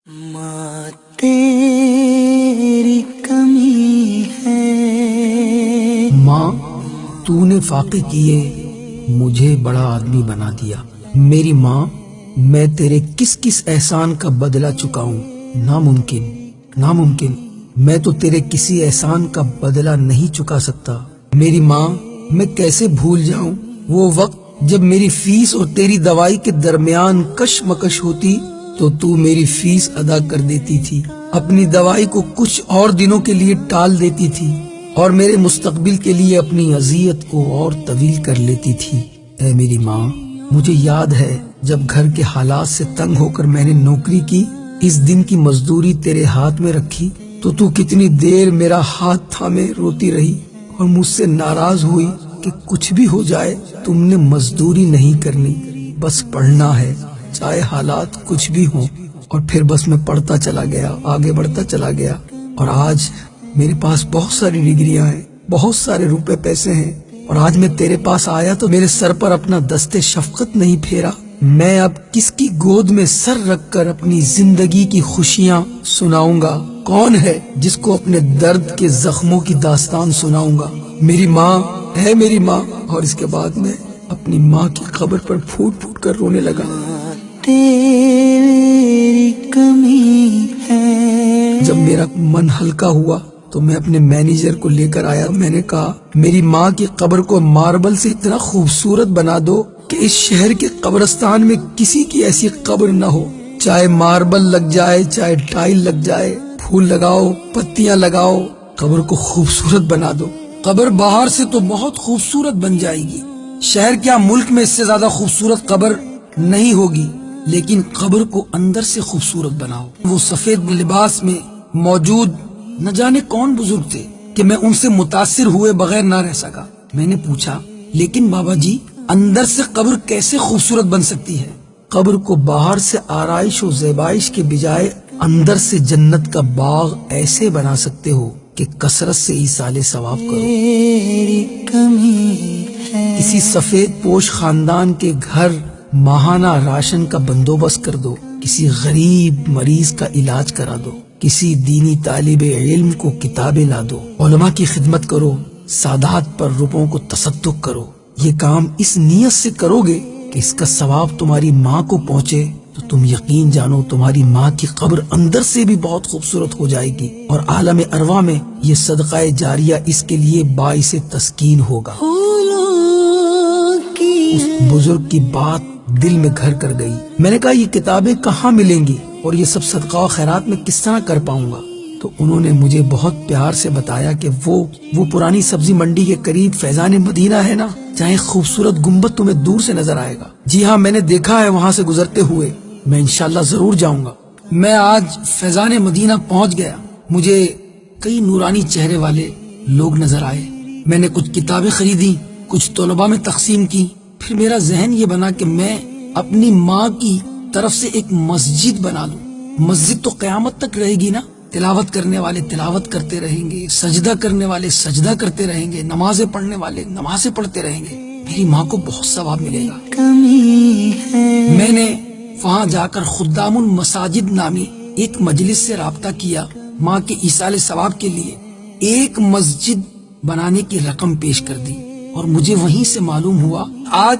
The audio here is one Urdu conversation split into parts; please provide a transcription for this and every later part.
ماں تیری کمی ہے۔ ماں تو نے فاقے کیے مجھے بڑا آدمی بنا دیا۔ میری ماں میں تیرے کس کس احسان کا بدلہ چکاؤں؟ ناممکن۔ میں تو تیرے کسی احسان کا بدلہ نہیں چکا سکتا۔ میری ماں میں کیسے بھول جاؤں وہ وقت جب میری فیس اور تیری دوائی کے درمیان کشمکش ہوتی تو میری فیس ادا کر دیتی تھی، اپنی دوائی کو کچھ اور دنوں کے لیے ٹال دیتی تھی اور میرے مستقبل کے لیے اپنی اذیت کو اور طویل کر لیتی تھی۔ اے میری ماں، مجھے یاد ہے جب گھر کے حالات سے تنگ ہو کر میں نے نوکری کی، اس دن کی مزدوری تیرے ہاتھ میں رکھی تو کتنی دیر میرا ہاتھ تھامے روتی رہی اور مجھ سے ناراض ہوئی کہ کچھ بھی ہو جائے تم نے مزدوری نہیں کرنی، بس پڑھنا ہے چاہے حالات کچھ بھی ہوں۔ اور پھر بس میں پڑھتا چلا گیا، آگے بڑھتا چلا گیا، اور آج میرے پاس بہت ساری ڈگریاں ہیں، بہت سارے روپے پیسے ہیں، اور آج میں تیرے پاس آیا تو میرے سر پر اپنا دست شفقت نہیں پھیرا۔ میں اب کس کی گود میں سر رکھ کر اپنی زندگی کی خوشیاں سناؤں گا؟ کون ہے جس کو اپنے درد کے زخموں کی داستان سناؤں گا؟ میری ماں ہے میری ماں۔ اور اس کے بعد میں اپنی ماں کی قبر پر پھوٹ پھوٹ کر رونے لگا۔ تیری کمی ہے۔ جب میرا من ہلکا ہوا تو میں اپنے مینیجر کو لے کر آیا۔ میں نے کہا میری ماں کی قبر کو ماربل سے اتنا خوبصورت بنا دو کہ اس شہر کے قبرستان میں کسی کی ایسی قبر نہ ہو، چاہے ماربل لگ جائے چاہے ٹائل لگ جائے، پھول لگاؤ، پتیاں لگاؤ، قبر کو خوبصورت بنا دو۔ قبر باہر سے تو بہت خوبصورت بن جائے گی، شہر کیا ملک میں اس سے زیادہ خوبصورت قبر نہیں ہوگی، لیکن قبر کو اندر سے خوبصورت بناؤ۔ وہ سفید لباس میں موجود نہ جانے کون بزرگ تھے کہ میں ان سے متاثر ہوئے بغیر نہ رہ سکا۔ میں نے پوچھا لیکن بابا جی اندر سے قبر کیسے خوبصورت بن سکتی ہے؟ قبر کو باہر سے آرائش و زیبائش کے بجائے اندر سے جنت کا باغ ایسے بنا سکتے ہو کہ کثرت سے ایصال ثواب کرو۔ تیری کمی ہے۔ کسی سفید پوش خاندان کے گھر ماہانہ راشن کا بندوبست کر دو، کسی غریب مریض کا علاج کرا دو، کسی دینی طالب علم کو کتابیں لا دو، علماء کی خدمت کرو، سادات پر روپوں کو تصدق کرو۔ یہ کام اس نیت سے کرو گے کہ اس کا ثواب تمہاری ماں کو پہنچے تو تم یقین جانو تمہاری ماں کی قبر اندر سے بھی بہت خوبصورت ہو جائے گی، اور عالم ارواح میں یہ صدقہ جاریہ اس کے لیے باعث تسکین ہوگا۔ اس بزرگ کی بات دل میں گھر کر گئی۔ میں نے کہا یہ کتابیں کہاں ملیں گی اور یہ سب صدقہ و خیرات میں کس طرح کر پاؤں گا؟ تو انہوں نے مجھے بہت پیار سے بتایا کہ وہ پرانی سبزی منڈی کے قریب فیضان مدینہ ہے نا، جہاں خوبصورت گنبد تمہیں دور سے نظر آئے گا۔ جی ہاں، میں نے دیکھا ہے وہاں سے گزرتے ہوئے، میں انشاءاللہ ضرور جاؤں گا۔ میں آج فیضان مدینہ پہنچ گیا، مجھے کئی نورانی چہرے والے لوگ نظر آئے۔ میں نے کچھ کتابیں خریدی، کچھ طلباء میں تقسیم کی۔ پھر میرا ذہن یہ بنا کہ میں اپنی ماں کی طرف سے ایک مسجد بنا لوں۔ مسجد تو قیامت تک رہے گی نا، تلاوت کرنے والے تلاوت کرتے رہیں گے، سجدہ کرنے والے سجدہ کرتے رہیں گے، نمازیں پڑھنے والے نمازیں پڑھتے رہیں گے، میری ماں کو بہت ثواب ملے گا۔ کمی ہے۔ میں نے وہاں جا کر خدام المساجد نامی ایک مجلس سے رابطہ کیا، ماں کے ایصال ثواب کے لیے ایک مسجد بنانے کی رقم پیش کر دی، اور مجھے وہیں سے معلوم ہوا آج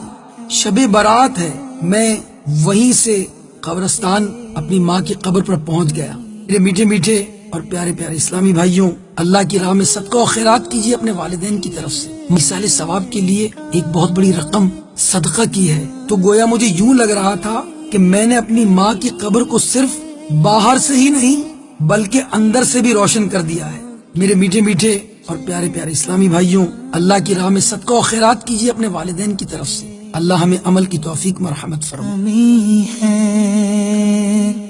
شب برات ہے۔ میں وہیں سے قبرستان اپنی ماں کی قبر پر پہنچ گیا۔ میرے میٹھے میٹھے اور پیارے پیارے اسلامی بھائیوں، اللہ کی راہ میں صدقہ و خیرات کیجیے اپنے والدین کی طرف سے۔ ایصال ثواب کے لیے ایک بہت بڑی رقم صدقہ کی ہے، تو گویا مجھے یوں لگ رہا تھا کہ میں نے اپنی ماں کی قبر کو صرف باہر سے ہی نہیں بلکہ اندر سے بھی روشن کر دیا ہے۔ میرے میٹھے میٹھے اور پیارے پیارے اسلامی بھائیوں، اللہ کی راہ میں صدقہ و خیرات کیجیے اپنے والدین کی طرف سے۔ اللہ ہمیں عمل کی توفیق مرحمت فرمائے۔ کمی ہے۔